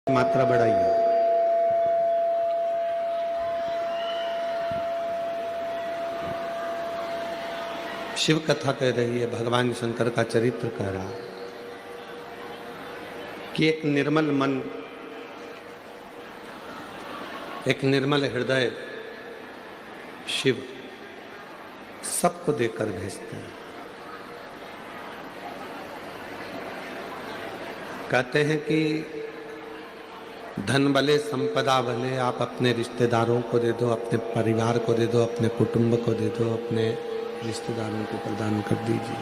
मात्रा बढ़ाइए। शिव कथा कह रही है, भगवान शंकर का चरित्र कह रहा कि एक निर्मल मन, एक निर्मल हृदय शिव सबको देकर भेजते हैं। कहते हैं कि धन भले संपदा भले आप अपने रिश्तेदारों को दे दो, अपने परिवार को दे दो, अपने कुटुंब को दे दो, अपने रिश्तेदारों को प्रदान कर दीजिए।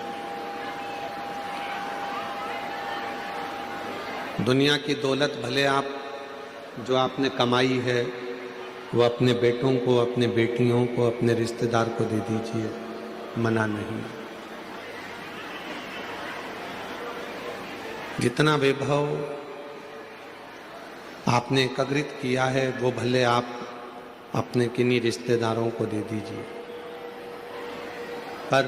दुनिया की दौलत भले आप जो आपने कमाई है वो अपने बेटों को, अपने बेटियों को, अपने रिश्तेदार को दे दीजिए, मना नहीं। जितना वैभव आपने एकत्रित किया है वो भले आप अपने किन्हीं रिश्तेदारों को दे दीजिए, पर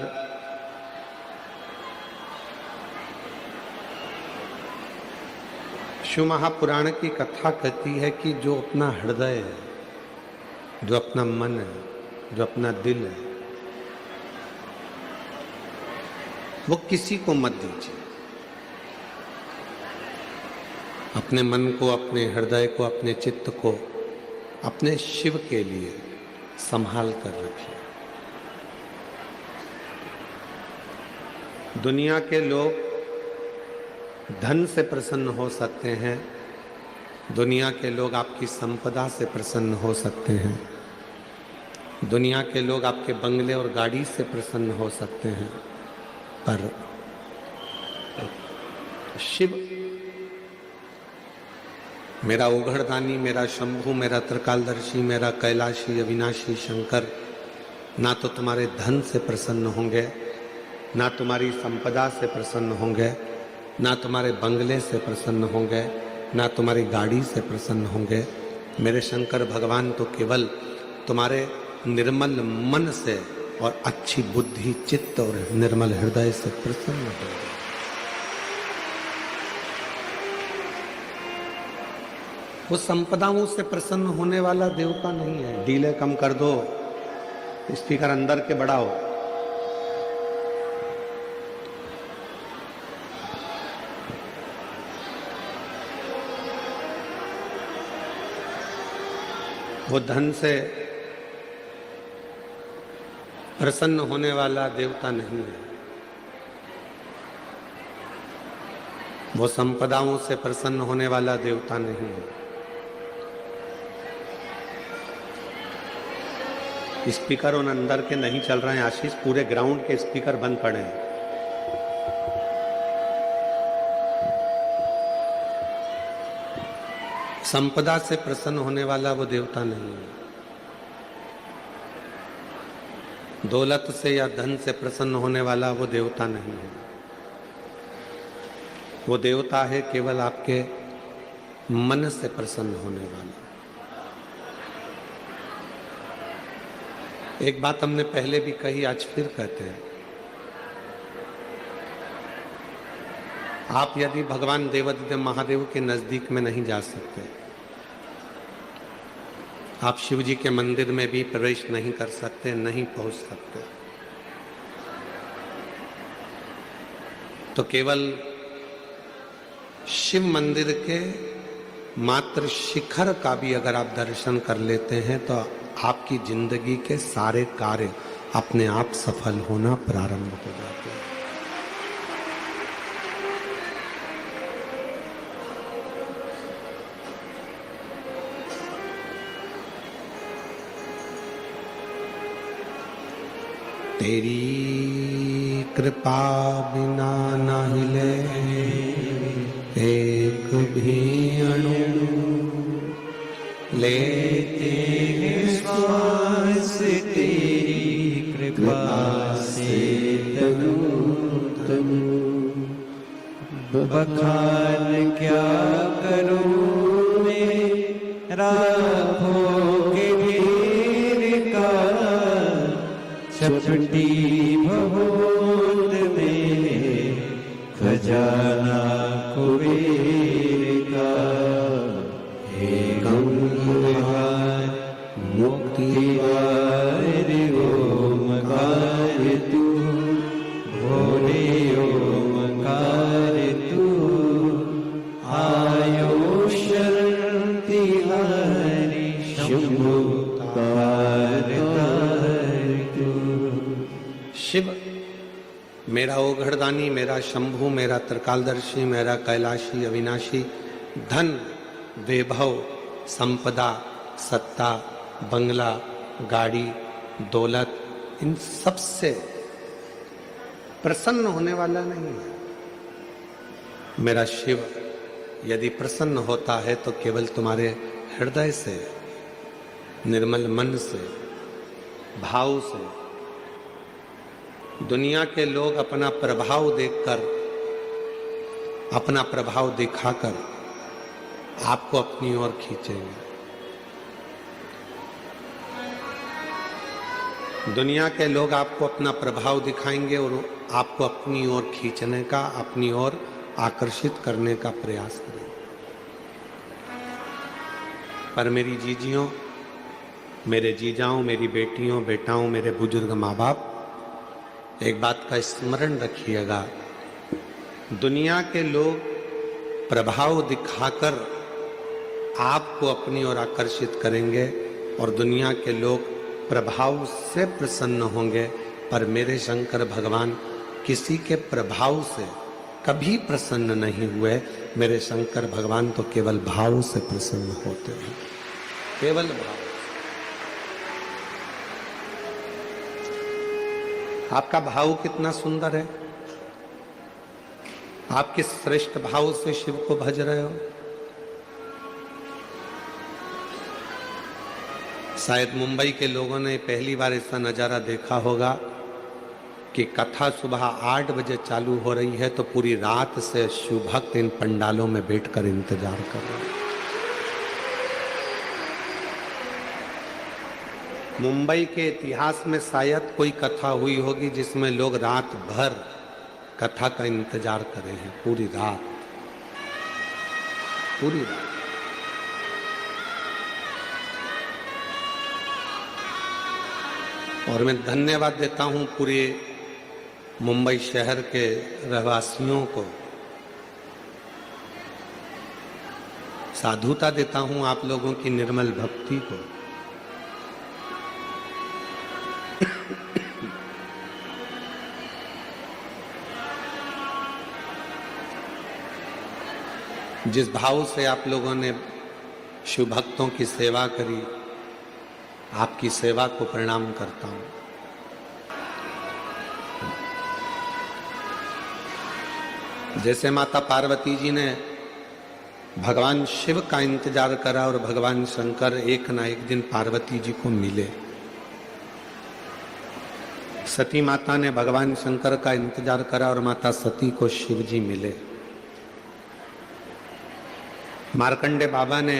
शिव महापुराण की कथा कहती है कि जो अपना हृदय है, जो अपना मन है, जो अपना दिल है, वो किसी को मत दीजिए। अपने मन को, अपने हृदय को, अपने चित्त को अपने शिव के लिए संभाल कर रखिए। दुनिया के लोग धन से प्रसन्न हो सकते हैं, दुनिया के लोग आपकी संपदा से प्रसन्न हो सकते हैं, दुनिया के लोग आपके बंगले और गाड़ी से प्रसन्न हो सकते हैं, पर शिव मेरा ओघड़दानी, मेरा शंभु, मेरा त्रिकालदर्शी, मेरा कैलाशी अविनाशी शंकर ना तो तुम्हारे धन से प्रसन्न होंगे, ना तुम्हारी संपदा से प्रसन्न होंगे, ना तुम्हारे बंगले से प्रसन्न होंगे, ना तुम्हारी गाड़ी से प्रसन्न होंगे। मेरे शंकर भगवान तो केवल तुम्हारे निर्मल मन से और अच्छी बुद्धि, चित्त और निर्मल हृदय से प्रसन्न होंगे। वो संपदाओं से प्रसन्न होने वाला देवता नहीं है। डीले कम कर दो, स्पीकर अंदर के बढ़ाओ। वो धन से प्रसन्न होने वाला देवता नहीं है। वो संपदाओं से प्रसन्न होने वाला देवता नहीं है। स्पीकर उन अंदर के नहीं चल रहे हैं आशीष, पूरे ग्राउंड के स्पीकर बंद पड़े हैं। संपदा से प्रसन्न होने वाला वो देवता नहीं है। दौलत से या धन से प्रसन्न होने वाला वो देवता नहीं है। वो देवता है केवल आपके मन से प्रसन्न होने वाला। एक बात हमने पहले भी कही, आज फिर कहते हैं, आप यदि भगवान देवाधिदेव महादेव के नजदीक में नहीं जा सकते, आप शिव जी के मंदिर में भी प्रवेश नहीं कर सकते, नहीं पहुंच सकते, तो केवल शिव मंदिर के मात्र शिखर का भी अगर आप दर्शन कर लेते हैं तो आपकी जिंदगी के सारे कार्य अपने आप सफल होना प्रारंभ हो जाते हैं। तेरी कृपा बिना न हिले एक भी अणु, लेते श्वास तेरी कृपा से तनु तनु। बखान क्या करूं मेरा भोग वीर का, चपटी भभूत में खजाना कुबेर का। एकं द्वार मुक्तिद्वार ओमकार तू भोले ओमकार तू आयो शक्ति हरि शंभु तार तू। शिव मेरा ओघड़दानी, मेरा शंभु, मेरा त्रिकालदर्शी, मेरा कैलाशी अविनाशी, धन वैभव संपदा सत्ता बंगला गाड़ी दौलत इन सब से प्रसन्न होने वाला नहीं है। मेरा शिव यदि प्रसन्न होता है तो केवल तुम्हारे हृदय से, निर्मल मन से, भाव से। दुनिया के लोग अपना प्रभाव देखकर, अपना प्रभाव दिखाकर आपको अपनी ओर खींचेंगे। दुनिया के लोग आपको अपना प्रभाव दिखाएंगे और आपको अपनी ओर खींचने का, अपनी ओर आकर्षित करने का प्रयास करेंगे। पर मेरी जीजियों, मेरे जीजाओं, मेरी बेटियों बेटाओं, मेरे बुजुर्ग माँ बाप, एक बात का स्मरण रखिएगा, दुनिया के लोग प्रभाव दिखाकर आपको अपनी ओर आकर्षित करेंगे और दुनिया के लोग प्रभाव से प्रसन्न होंगे, पर मेरे शंकर भगवान किसी के प्रभाव से कभी प्रसन्न नहीं हुए। मेरे शंकर भगवान तो केवल भाव से प्रसन्न होते हैं, केवल भाव। आपका भाव कितना सुंदर है, आप किस श्रेष्ठ भाव से शिव को भज रहे हो। शायद मुंबई के लोगों ने पहली बार ऐसा नजारा देखा होगा कि कथा सुबह 8 बजे चालू हो रही है तो पूरी रात से शिव भक्त इन पंडालों में बैठकर इंतजार कर रहे हैं। मुंबई के इतिहास में शायद कोई कथा हुई होगी जिसमें लोग रात भर कथा का इंतजार करे हैं, पूरी रात, पूरी रात। और मैं धन्यवाद देता हूं पूरे मुंबई शहर के रहवासियों को, साधुता देता हूं आप लोगों की निर्मल भक्ति को। जिस भाव से आप लोगों ने शिव भक्तों की सेवा करी, आपकी सेवा को प्रणाम करता हूं। जैसे माता पार्वती जी ने भगवान शिव का इंतजार करा और भगवान शंकर एक ना एक दिन पार्वती जी को मिले, सती माता ने भगवान शंकर का इंतजार करा और माता सती को शिव जी मिले। मार्कंडे बाबा ने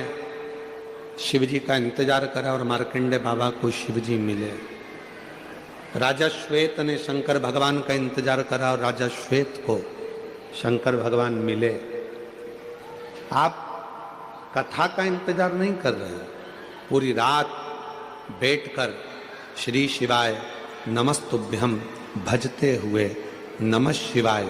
शिव जी का इंतजार करा और मार्कंडे बाबा को शिव जी मिले। राजा श्वेत ने शंकर भगवान का इंतजार करा और राजा श्वेत को शंकर भगवान मिले। आप कथा का इंतजार नहीं कर रहे हैं, पूरी रात बैठकर श्री शिवाय नमस्तुभ्यम भजते हुए, नमः शिवाय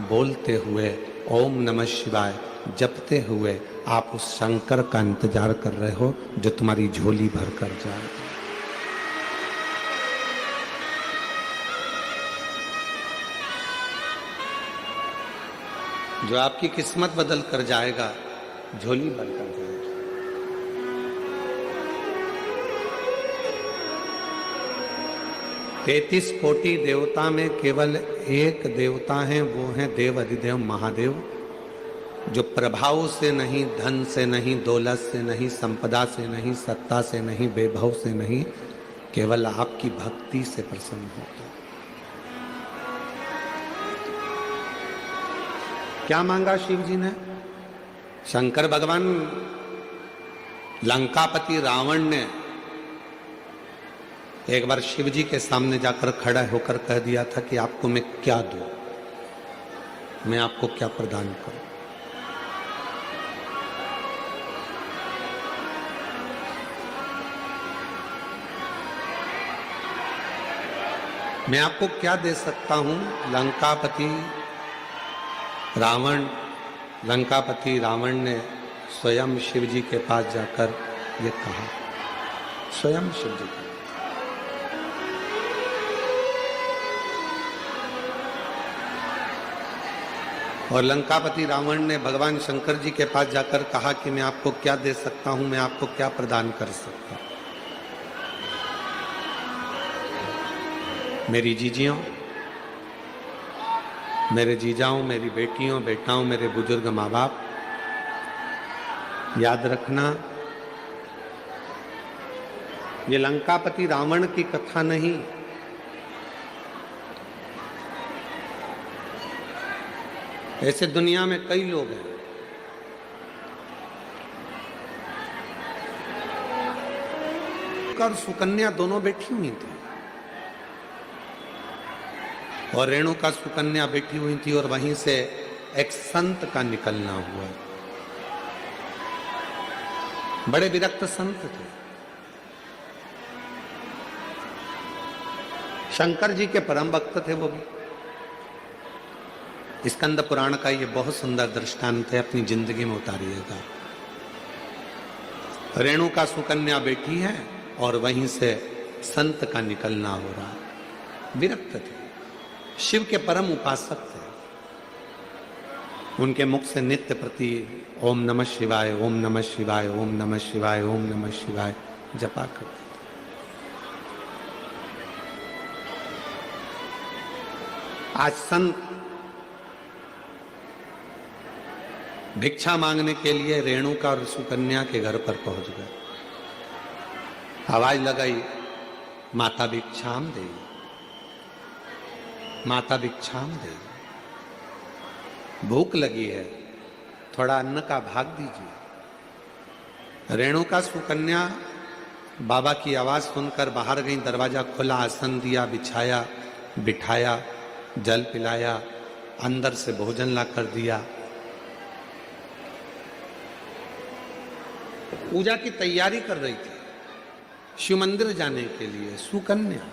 बोलते हुए, ओम नमः शिवाय जपते हुए आप उस शंकर का इंतजार कर रहे हो जो तुम्हारी झोली भर कर जाए। जो आपकी किस्मत बदल कर जाएगा, झोली भर कर जाएगा। 33 कोटि देवता में केवल एक देवता है, वो है देव अधिदेव महादेव, जो प्रभाव से नहीं, धन से नहीं, दौलत से नहीं, संपदा से नहीं, सत्ता से नहीं, वैभव से नहीं, केवल आपकी भक्ति से प्रसन्न होता है। क्या मांगा शिव जी ने? शंकर भगवान, लंकापति रावण ने एक बार शिव जी के सामने जाकर खड़ा होकर कह दिया था कि आपको मैं क्या दूं, मैं आपको क्या प्रदान करूं। मैं आपको क्या दे सकता हूं? लंकापति रावण ने स्वयं शिव जी के पास जाकर ये कहा, स्वयं शिव जी को। और लंकापति रावण ने भगवान शंकर जी के पास जाकर कहा कि मैं आपको क्या दे सकता हूं, मैं आपको क्या प्रदान कर सकता हूं। मेरी जीजियों, मेरे जीजाओं, मेरी बेटियों, बेटाओं, मेरे बुजुर्ग माँ बाप, याद रखना, ये लंकापति रावण की कथा नहीं, ऐसे दुनिया में कई लोग हैं और सुकन्या दोनों बैठी हुई थी, और रेणुका सुकन्या बैठी हुई थी, और वहीं से एक संत का निकलना हुआ। बड़े विरक्त संत थे, शंकर जी के परम भक्त थे वो भी। स्कंद पुराण का ये बहुत सुंदर दृष्टांत है, अपनी जिंदगी में उतारिएगा। रेणुका सुकन्या बैठी है और वहीं से संत का निकलना हो रहा। विरक्त थे, शिव के परम उपासक थे, उनके मुख से नित्य प्रति ओम नमः शिवाय, ओम नमः शिवाय, ओम नमः शिवाय, ओम नमः शिवाय जपा करते। आज संत भिक्षा मांगने के लिए रेणुका और सुकन्या के घर पर पहुंच गए। आवाज लगाई, माता भिक्षाम दे, माता भिक्षाम दे, भूख लगी है, थोड़ा अन्न का भाग दीजिए। रेणुका सुकन्या बाबा की आवाज सुनकर बाहर गई, दरवाजा खोला, आसन दिया, बिछाया, बिठाया, जल पिलाया, अंदर से भोजन ला कर दिया। पूजा की तैयारी कर रही थी शिव मंदिर जाने के लिए सुकन्या,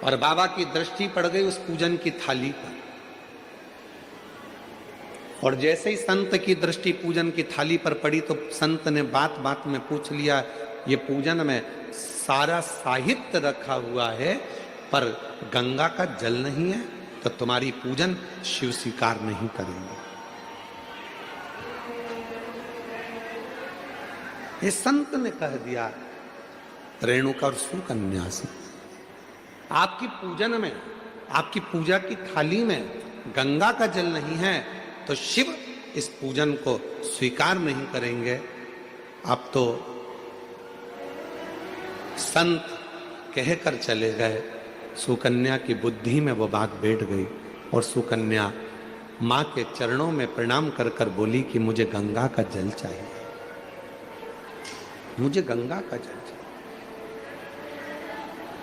और बाबा की दृष्टि पड़ गई उस पूजन की थाली पर। और जैसे ही संत की दृष्टि पूजन की थाली पर पड़ी तो संत ने बात बात में पूछ लिया, ये पूजन में सारा साहित्य रखा हुआ है पर गंगा का जल नहीं है, तो तुम्हारी पूजन शिव स्वीकार नहीं करेंगे। ये संत ने कह दिया रेणुका और सुकन्या से, आपकी पूजन में, आपकी पूजा की थाली में गंगा का जल नहीं है तो शिव इस पूजन को स्वीकार नहीं करेंगे। अब तो संत कहकर चले गए, सुकन्या की बुद्धि में वो बात बैठ गई और सुकन्या मां के चरणों में प्रणाम कर कर बोली कि मुझे गंगा का जल चाहिए, मुझे गंगा का जल चाहिए।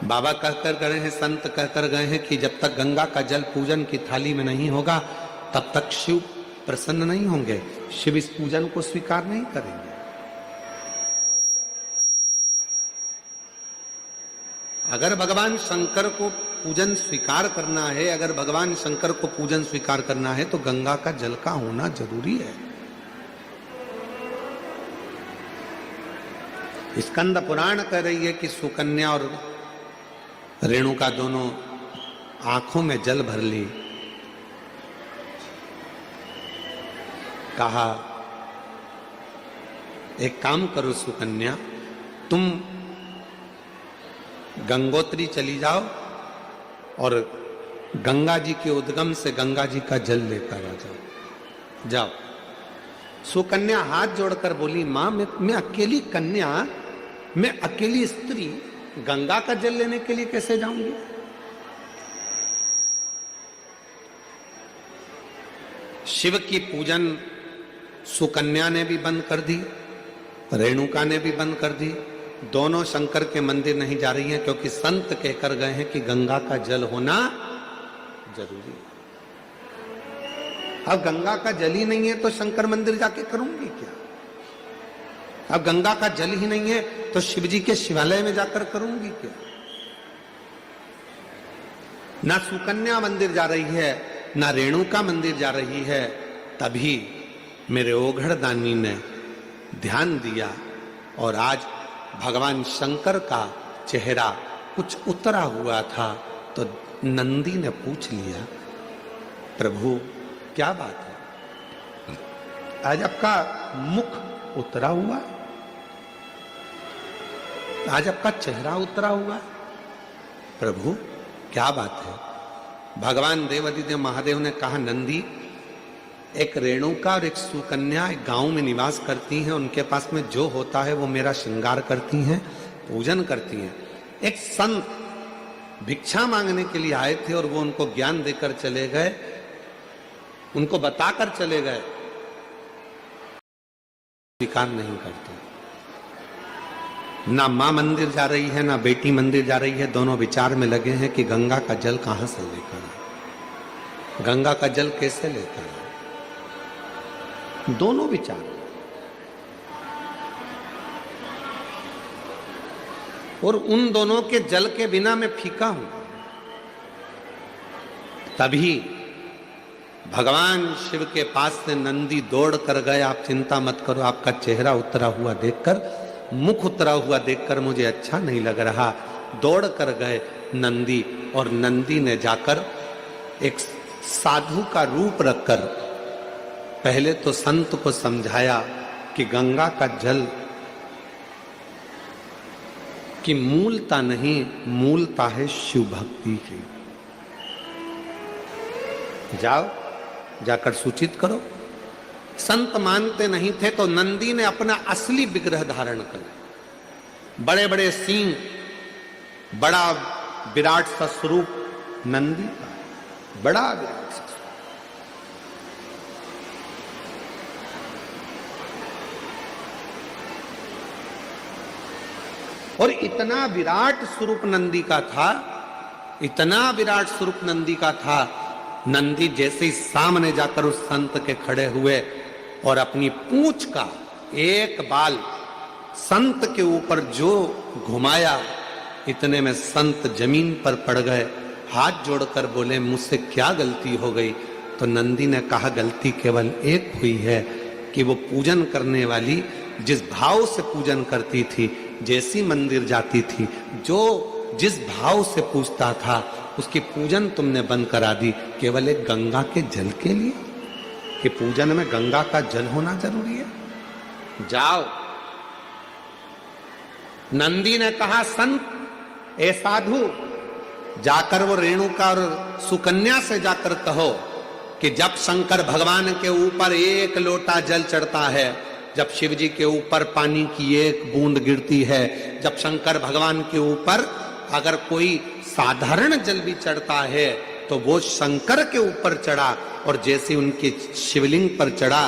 बाबा कहकर गए हैं, संत कहकर गए हैं कि जब तक गंगा का जल पूजन की थाली में नहीं होगा तब तक शिव प्रसन्न नहीं होंगे, शिव इस पूजन को स्वीकार नहीं करेंगे। अगर भगवान शंकर को पूजन स्वीकार करना है, अगर भगवान शंकर को पूजन स्वीकार करना है तो गंगा का जल का होना जरूरी है। स्कंद पुराण कह रही है कि सुकन्या और रेणुका दोनों आंखों में जल भर ली, कहा एक काम करो सुकन्या, तुम गंगोत्री चली जाओ और गंगा जी के उद्गम से गंगा जी का जल लेकर आ जाओ, जाओ। सुकन्या हाथ जोड़कर बोली, मां मैं अकेली कन्या, मैं अकेली स्त्री गंगा का जल लेने के लिए कैसे जाऊंगी? शिव की पूजन सुकन्या ने भी बंद कर दी, रेणुका ने भी बंद कर दी। दोनों शंकर के मंदिर नहीं जा रही हैं क्योंकि संत कहकर गए हैं कि गंगा का जल होना जरूरी है। अब गंगा का जल ही नहीं है तो शंकर मंदिर जाके करूंगी क्या? अब गंगा का जल ही नहीं है तो शिव जी के शिवालय में जाकर करूंगी क्या? ना सुकन्या मंदिर जा रही है, ना रेणुका मंदिर जा रही है, तभी मेरे ओघड़ दानी ने ध्यान दिया और आज भगवान शंकर का चेहरा कुछ उतरा हुआ था। तो नंदी ने पूछ लिया, प्रभु क्या बात है, आज आपका मुख उतरा हुआ है, आज आपका चेहरा उतरा हुआ है, प्रभु क्या बात है। भगवान देवादिदेव महादेव ने कहा, नंदी, एक रेणुका और एक सुकन्या एक गांव में निवास करती हैं, उनके पास में जो होता है वो मेरा श्रृंगार करती हैं, पूजन करती हैं। एक संत भिक्षा मांगने के लिए आए थे और वो उनको ज्ञान देकर चले गए, उनको बताकर चले गए, स्वीकार नहीं करते। ना मां मंदिर जा रही है, ना बेटी मंदिर जा रही है, दोनों विचार में लगे हैं कि गंगा का जल कहां से लेकर आए, गंगा का जल कैसे लेकर आए, दोनों विचार। और उन दोनों के जल के बिना मैं फीका हूं। तभी भगवान शिव के पास से नंदी दौड़ कर गए, आप चिंता मत करो, आपका चेहरा उतरा हुआ देखकर, मुख उतरा हुआ देखकर मुझे अच्छा नहीं लग रहा। दौड़ कर गए नंदी, और नंदी ने जाकर एक साधु का रूप रखकर पहले तो संत को समझाया कि गंगा का जल की मूलता नहीं, मूलता है शिव भक्ति की। जाओ, जाकर सूचित करो। संत मानते नहीं थे तो नंदी ने अपना असली विग्रह धारण कर, बड़े बड़े सींग, बड़ा विराट सा स्वरूप नंदी का, बड़ा विराट सा। और इतना विराट स्वरूप नंदी का था, इतना विराट स्वरूप नंदी का था, नंदी जैसे ही सामने जाकर उस संत के खड़े हुए और अपनी पूंछ का एक बाल संत के ऊपर जो घुमाया, इतने में संत जमीन पर पड़ गए, हाथ जोड़कर बोले, मुझसे क्या गलती हो गई। तो नंदी ने कहा, गलती केवल एक हुई है कि वो पूजन करने वाली जिस भाव से पूजन करती थी, जैसी मंदिर जाती थी, जो जिस भाव से पूछता था, उसकी पूजन तुमने बंद करा दी, केवल एक गंगा के जल के लिए, कि पूजन में गंगा का जल होना जरूरी है। जाओ। नंदी ने कहा, संत, ए साधु, जाकर वो रेणुका और सुकन्या से जाकर कहो कि जब शंकर भगवान के ऊपर एक लोटा जल चढ़ता है, जब शिव जी के ऊपर पानी की एक बूंद गिरती है, जब शंकर भगवान के ऊपर अगर कोई साधारण जल भी चढ़ता है तो वो शंकर के ऊपर चढ़ा, और जैसे उनके शिवलिंग पर चढ़ा,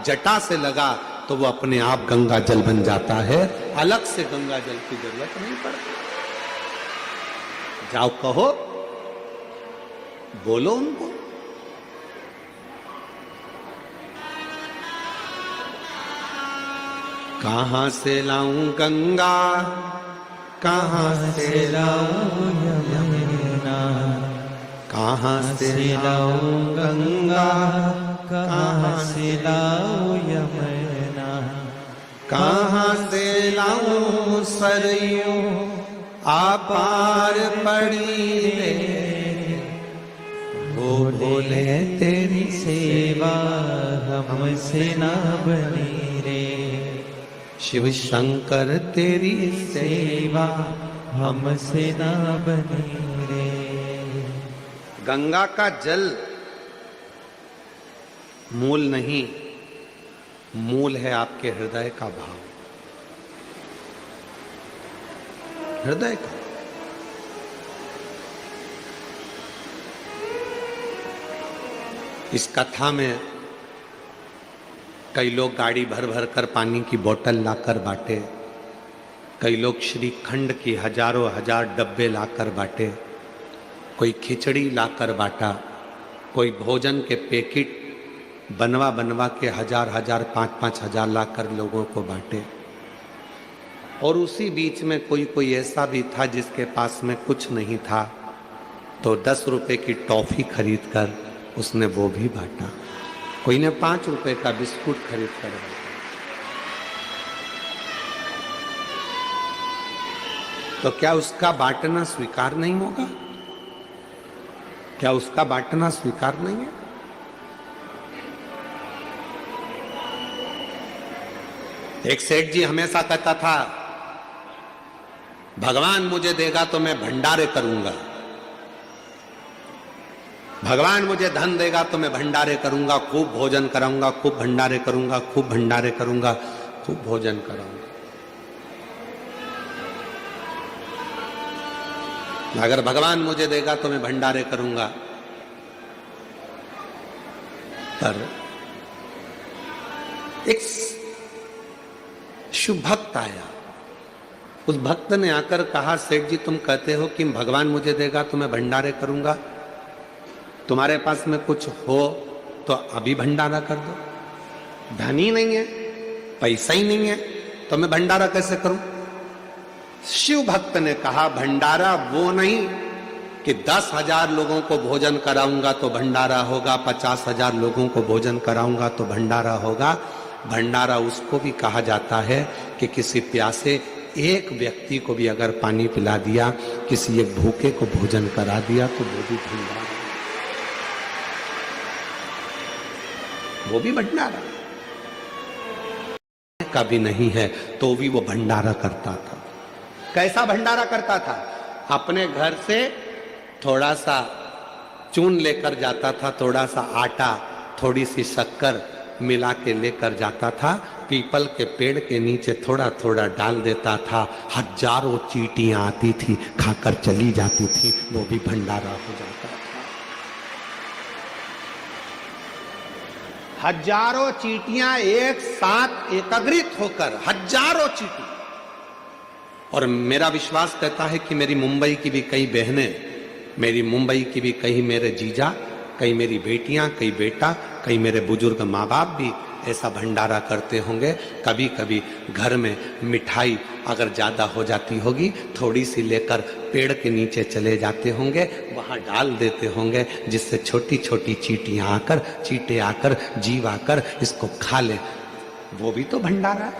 जटा से लगा, तो वो अपने आप गंगा जल बन जाता है, अलग से गंगा जल की जरूरत नहीं पड़ती। जाओ कहो, बोलो उनको। कहां से लाऊं गंगा, कहां से लाऊं यमुना, कहां से लाऊं गंगा, कहां से लाऊं यमुना, कहां से लाऊं सरयू आपार पड़ी रे, वो बोले तेरी सेवा हमसे ना बनी रे, शिव शंकर तेरी सेवा हमसे ना बनी रे। गंगा का जल मूल नहीं, मूल है आपके हृदय का भाव, हृदय का। इस कथा में कई लोग गाड़ी भर भर कर पानी की बोतल लाकर बांटे, कई लोग श्रीखंड की हजारों हजार डब्बे लाकर बांटे, कोई खिचड़ी लाकर बांटा, कोई भोजन के पैकेट बनवा बनवा के हजार हजार 5-5 हजार लाकर लोगों को बांटे। और उसी बीच में कोई कोई ऐसा भी था जिसके पास में कुछ नहीं था, तो 10 रुपए की टॉफी खरीद कर उसने वो भी बांटा। कोई ने 5 रुपए का बिस्कुट खरीद कर बांटा। तो क्या उसका बांटना स्वीकार नहीं होगा? क्या उसका बांटना स्वीकार नहीं है? एक सेठ जी हमेशा कहता था, भगवान मुझे देगा तो मैं भंडारे करूंगा, भगवान मुझे धन देगा तो मैं भंडारे करूंगा, खूब भोजन कराऊंगा, खूब भंडारे करूंगा, खूब भंडारे करूंगा, खूब भोजन कराऊंगा। अगर भगवान मुझे देगा तो मैं भंडारे करूंगा। पर एक शुभ भक्त आया, उस भक्त ने आकर कहा, सेठ जी तुम कहते हो कि भगवान मुझे देगा तो मैं भंडारे करूंगा, तुम्हारे पास में कुछ हो तो अभी भंडारा कर दो। धन ही नहीं है, पैसा ही नहीं है, तो मैं भंडारा कैसे करूं? शिव भक्त ने कहा, भंडारा वो नहीं कि 10,000 लोगों को भोजन कराऊंगा तो भंडारा होगा, 50,000 लोगों को भोजन कराऊंगा तो भंडारा होगा। भंडारा उसको भी कहा जाता है कि किसी प्यासे एक व्यक्ति को भी अगर पानी पिला दिया, किसी एक भूखे को भोजन करा दिया तो वो भी भंडारा, वो भी भंडारा। का भी नहीं है तो भी वो भंडारा करता था। कैसा भंडारा करता था? अपने घर से थोड़ा सा चून लेकर जाता था, थोड़ा सा आटा, थोड़ी सी शक्कर मिला के लेकर जाता था, पीपल के पेड़ के नीचे थोड़ा थोड़ा डाल देता था। हजारों चींटियां आती थी, खाकर चली जाती थी, वो भी भंडारा हो जाता था। हजारों चींटियां एक साथ एकत्रित होकर, हजारों चींटी। और मेरा विश्वास कहता है कि मेरी मुंबई की भी कई बहनें, मेरी मुंबई की भी कई मेरे जीजा, कई मेरी बेटियां, कई बेटा, कई मेरे बुजुर्ग माँ बाप भी ऐसा भंडारा करते होंगे। कभी कभी घर में मिठाई अगर ज्यादा हो जाती होगी, थोड़ी सी लेकर पेड़ के नीचे चले जाते होंगे, वहां डाल देते होंगे, जिससे छोटी छोटी चींटियां आकर, चींटे आकर, जीव आकर इसको खा ले। वो भी तो भंडारा है,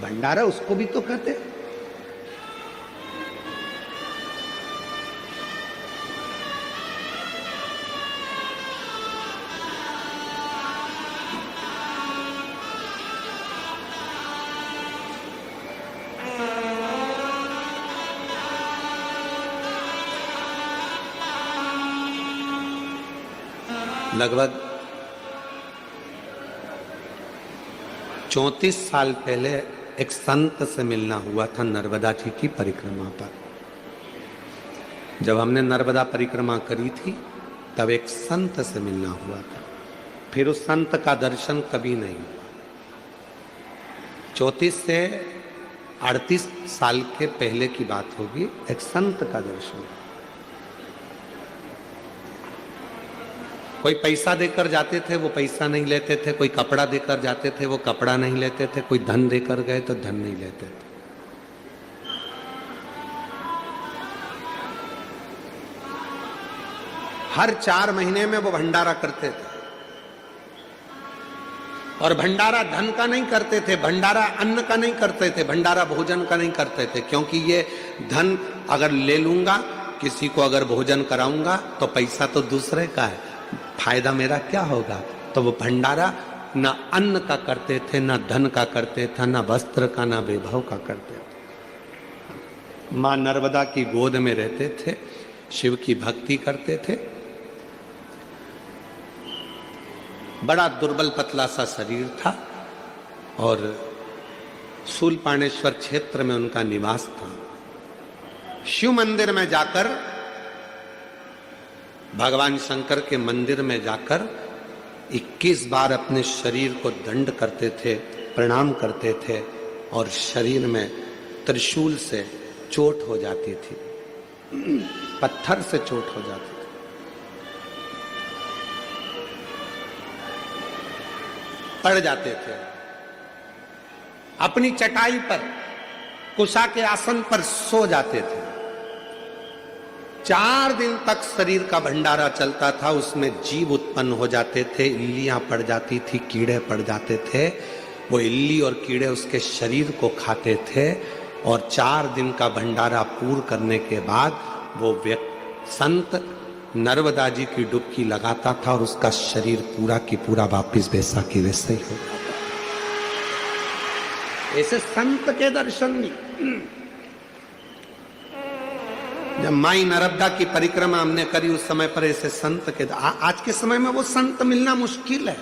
भंडारा उसको भी तो कहते हैं। लगभग 34 साल पहले एक संत से मिलना हुआ था नर्मदा जी की परिक्रमा पर। जब हमने नर्मदा परिक्रमा करी थी तब एक संत से मिलना हुआ था, फिर उस संत का दर्शन कभी नहीं हुआ। 34 से 38 साल के पहले की बात होगी, एक संत का दर्शन। कोई पैसा देकर जाते थे, वो पैसा नहीं लेते थे, कोई कपड़ा देकर जाते थे, वो कपड़ा नहीं लेते थे, कोई धन देकर गए तो धन नहीं लेते थे। हर 4 महीने में वो भंडारा करते थे। और भंडारा धन का नहीं करते थे, भंडारा अन्न का नहीं करते थे, भंडारा भोजन का नहीं करते थे, क्योंकि ये धन अगर ले लूंगा, किसी को अगर भोजन कराऊंगा तो पैसा तो दूसरे का है, फायदा मेरा क्या होगा। तो वो भंडारा ना अन्न का करते थे, ना धन का करते थे, ना वस्त्र का, ना वैभव का करते थे। मां नर्मदा की गोद में रहते थे, शिव की भक्ति करते थे। बड़ा दुर्बल पतला सा शरीर था और शूलपाणेश्वर क्षेत्र में उनका निवास था। शिव मंदिर में जाकर, भगवान शंकर के मंदिर में जाकर 21 बार अपने शरीर को दंड करते थे, प्रणाम करते थे, और शरीर में त्रिशूल से चोट हो जाती थी, पत्थर से चोट हो जाती थी। पड़ जाते थे, अपनी चटाई पर, कुशा के आसन पर सो जाते थे। 4 दिन तक शरीर का भंडारा चलता था, उसमें जीव उत्पन्न हो जाते थे, इल्लियां पड़ जाती थी, कीड़े पड़ जाते थे। वो इल्ली और कीड़े उसके शरीर को खाते थे और 4 दिन का भंडारा पूर्ण करने के बाद वो संत नर्मदा जी की डुबकी लगाता था और उसका शरीर पूरा की पूरा वापिस वैसा की वैसे ही हो जाता। ऐसे संत के दर्शन भी। जब माई नर्मदा की परिक्रमा हमने करी उस समय पर ऐसे संत के आज के समय में वो संत मिलना मुश्किल है,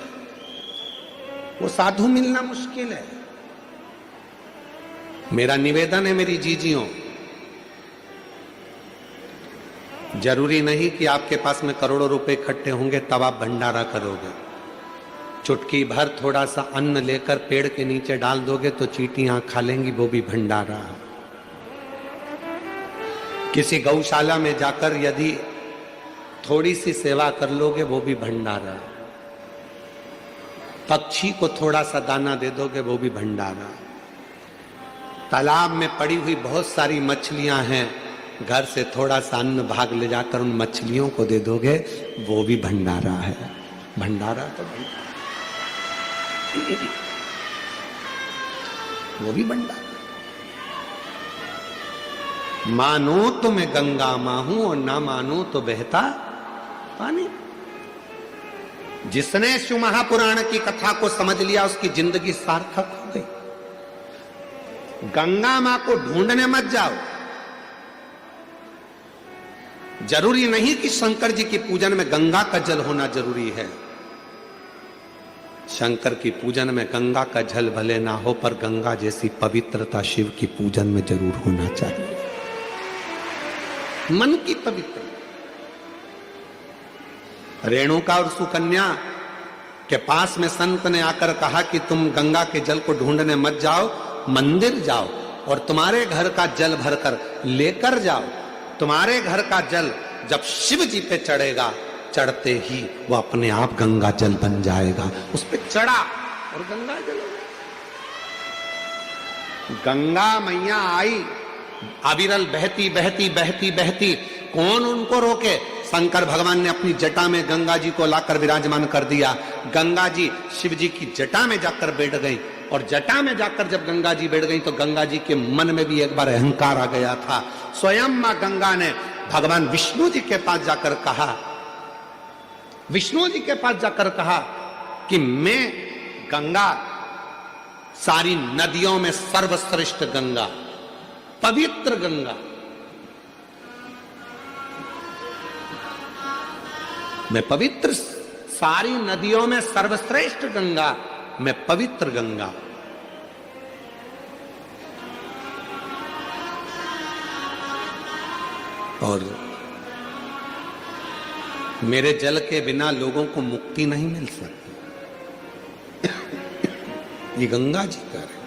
वो साधु मिलना मुश्किल है। मेरा निवेदन है मेरी जीजियों, जरूरी नहीं कि आपके पास में करोड़ों रुपए इकट्ठे होंगे तब आप भंडारा करोगे। चुटकी भर थोड़ा सा अन्न लेकर पेड़ के नीचे डाल दोगे तो चींटियां खा लेंगी, वो भी भंडारा। किसी गौशाला में जाकर यदि थोड़ी सी सेवा कर लोगे वो भी भंडारा। पक्षी को थोड़ा सा दाना दे दोगे वो भी भंडारा। तालाब में पड़ी हुई बहुत सारी मछलियां हैं, घर से थोड़ा सा अन्न भाग ले जाकर उन मछलियों को दे दोगे वो भी भंडारा है। भंडारा तो भंडारा, वो भी भंडारा। मानो तो मैं गंगा मां हूं और ना मानो तो बहता पानी। जिसने शिव महापुराण की कथा को समझ लिया उसकी जिंदगी सार्थक हो गई। गंगा मां को ढूंढने मत जाओ। जरूरी नहीं कि शंकर जी की पूजन में गंगा का जल होना जरूरी है। शंकर की पूजन में गंगा का जल भले ना हो पर गंगा जैसी पवित्रता शिव की पूजन में जरूर होना चाहिए। मन की पवित्रता। रेणुका और सुकन्या के पास में संत ने आकर कहा कि तुम गंगा के जल को ढूंढने मत जाओ, मंदिर जाओ और तुम्हारे घर का जल भरकर लेकर जाओ। तुम्हारे घर का जल जब शिव जी पे चढ़ेगा, चढ़ते ही वो अपने आप गंगा जल बन जाएगा। उस पे चढ़ा और गंगा जल हो गया। गंगा मैया आई, अविरल बहती बहती बहती बहती। कौन उनको रोके? शंकर भगवान ने अपनी जटा में गंगा जी को लाकर विराजमान कर दिया। गंगा जी शिव जी की जटा में जाकर बैठ गई और जटा में जाकर जब गंगा जी बैठ गई तो गंगा जी के मन में भी एक बार अहंकार आ गया था। स्वयं मां गंगा ने भगवान विष्णु जी के पास जाकर कहा, विष्णु जी के पास जाकर कहा कि मैं गंगा, सारी नदियों में सर्वश्रेष्ठ गंगा, पवित्र गंगा, मैं पवित्र, सारी नदियों में सर्वश्रेष्ठ गंगा, मैं पवित्र गंगा। और मेरे जल के बिना लोगों को मुक्ति नहीं मिल सकती। ये गंगा जी का है।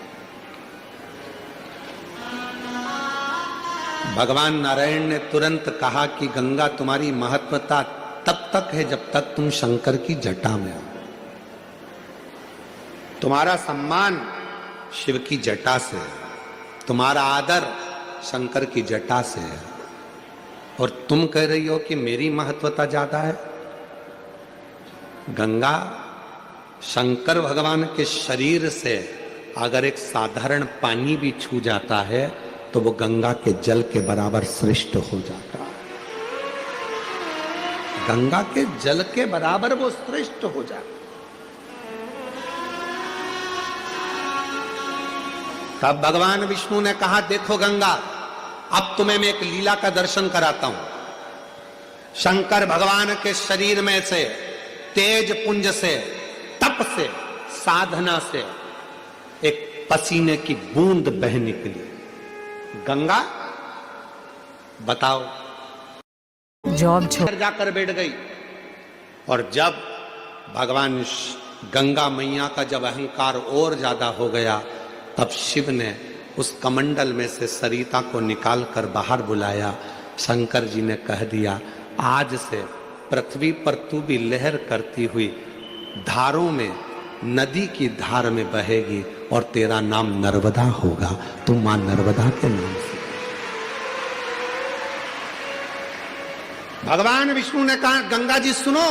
भगवान नारायण ने तुरंत कहा कि गंगा तुम्हारी महत्वता तब तक है जब तक तुम शंकर की जटा में हो। तुम्हारा सम्मान शिव की जटा से है, तुम्हारा आदर शंकर की जटा से है। और तुम कह रही हो कि मेरी महत्वता ज्यादा है। गंगा शंकर भगवान के शरीर से अगर एक साधारण पानी भी छू जाता है तो वो गंगा के जल के बराबर श्रेष्ठ हो जाता है। गंगा के जल के बराबर वो श्रेष्ठ हो जाता। तब भगवान विष्णु ने कहा, देखो गंगा, अब तुम्हें मैं एक लीला का दर्शन कराता हूं। शंकर भगवान के शरीर में से, तेज पुंज से, तप से, साधना से एक पसीने की बूंद बह निकली। गंगा बताओ, जॉब छोड़ जाकर बैठ गई। और जब भगवान गंगा मैया का जब अहंकार और ज्यादा हो गया तब शिव ने उस कमंडल में से सरिता को निकालकर बाहर बुलाया। शंकर जी ने कह दिया, आज से पृथ्वी पर तू भी लहर करती हुई धारों में, नदी की धार में बहेगी और तेरा नाम नर्मदा होगा। तू मां नर्मदा के नाम से। भगवान विष्णु ने कहा गंगा जी सुनो,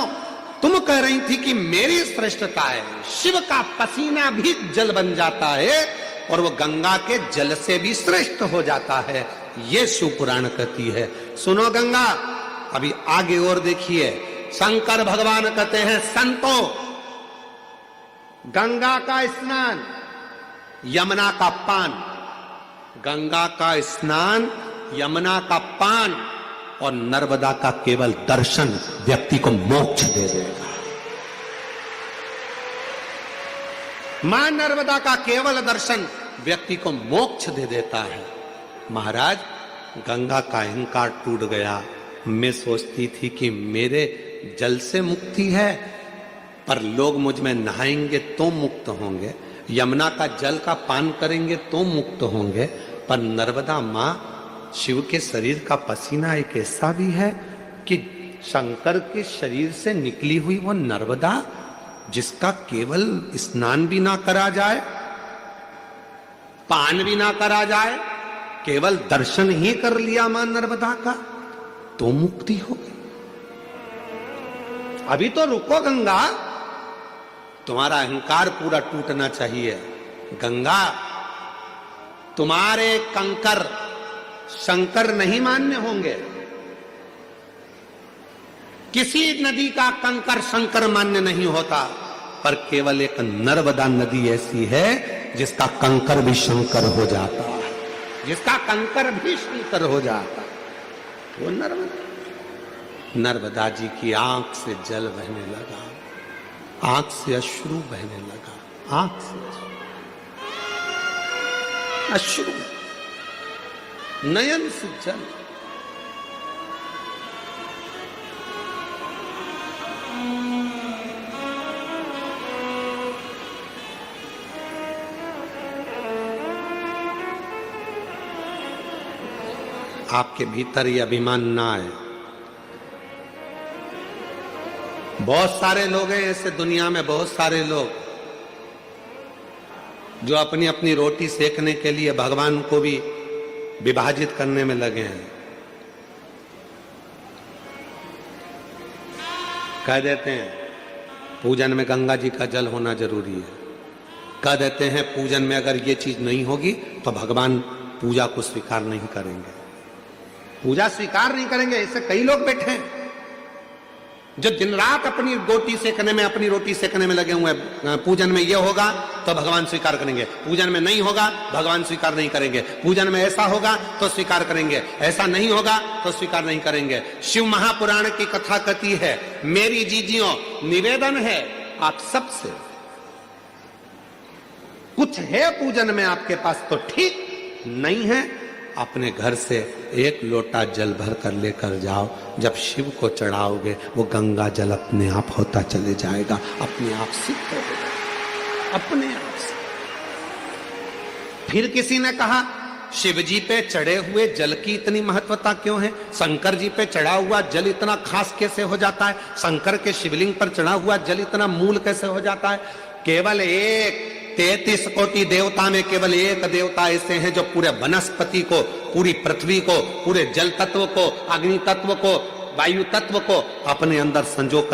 तुम कह रही थी कि मेरी श्रेष्ठता है, शिव का पसीना भी जल बन जाता है और वो गंगा के जल से भी श्रेष्ठ हो जाता है, ये शिव पुराण कहती है। सुनो गंगा, अभी आगे और देखिए, शंकर भगवान कहते हैं संतो, गंगा का स्नान यमुना का पान, गंगा का स्नान यमुना का पान और नर्मदा का केवल दर्शन व्यक्ति को मोक्ष दे देगा। मां नर्मदा का केवल दर्शन व्यक्ति को मोक्ष दे देता है। महाराज, गंगा का अहंकार टूट गया। मैं सोचती थी कि मेरे जल से मुक्ति है, पर लोग मुझ में नहाएंगे तो मुक्त होंगे, यमुना का जल का पान करेंगे तो मुक्त होंगे, पर नर्मदा मां शिव के शरीर का पसीना एक ऐसा भी है कि शंकर के शरीर से निकली हुई वो नर्मदा, जिसका केवल स्नान भी ना करा जाए, पान भी ना करा जाए, केवल दर्शन ही कर लिया मां नर्मदा का तो मुक्ति होगी। अभी तो रुको गंगा, तुम्हारा अहंकार पूरा टूटना चाहिए। गंगा, तुम्हारे कंकर शंकर नहीं मान्य होंगे, किसी नदी का कंकर शंकर मान्य नहीं होता, पर केवल एक नर्मदा नदी ऐसी है जिसका कंकर भी शंकर हो जाता है, जिसका कंकर भी शंकर हो जाता है, वो नर्मदा। नर्मदा जी की आंख से जल बहने लगा, आंख से अश्रु बहने लगा, आंख से अश्रु, नयन से जल। आपके भीतर ये अभिमान ना आए। बहुत सारे लोग हैं ऐसे दुनिया में, बहुत सारे लोग जो अपनी अपनी रोटी सेकने के लिए भगवान को भी विभाजित करने में लगे हैं। कह देते हैं पूजन में गंगा जी का जल होना जरूरी है, कह देते हैं पूजन में अगर ये चीज नहीं होगी तो भगवान पूजा को स्वीकार नहीं करेंगे, पूजा स्वीकार नहीं करेंगे। ऐसे कई लोग बैठे हैं जो दिन रात अपनी रोटी सेकने में, अपनी रोटी सेकने में लगे हुए हैं। पूजन में ये होगा तो भगवान स्वीकार करेंगे, पूजन में नहीं होगा भगवान स्वीकार नहीं करेंगे, पूजन में ऐसा होगा तो स्वीकार करेंगे, ऐसा नहीं होगा तो स्वीकार नहीं करेंगे। शिव महापुराण की कथा कहती है, मेरी जीजियों निवेदन है आप सबसे, कुछ है पूजन में आपके पास तो ठीक, नहीं है अपने घर से एक लोटा जल भर कर लेकर जाओ, जब शिव को चढ़ाओगे वो गंगा जल अपने आप होता चले जाएगा, अपने आप सिद्ध हो जाएगा, अपने आप से। फिर किसी ने कहा शिव जी पे चढ़े हुए जल की इतनी महत्वता क्यों है, शंकर जी पे चढ़ा हुआ जल इतना खास कैसे हो जाता है, शंकर के शिवलिंग पर चढ़ा हुआ जल इतना मूल कैसे हो जाता है। केवल एक 33 कोटि देवता में केवल एक देवता ऐसे हैं जो पूरे वनस्पति को, पूरी पृथ्वी को, पूरे जल तत्व को, अग्नि तत्व को, वायु तत्व को अपने अंदर संजो कर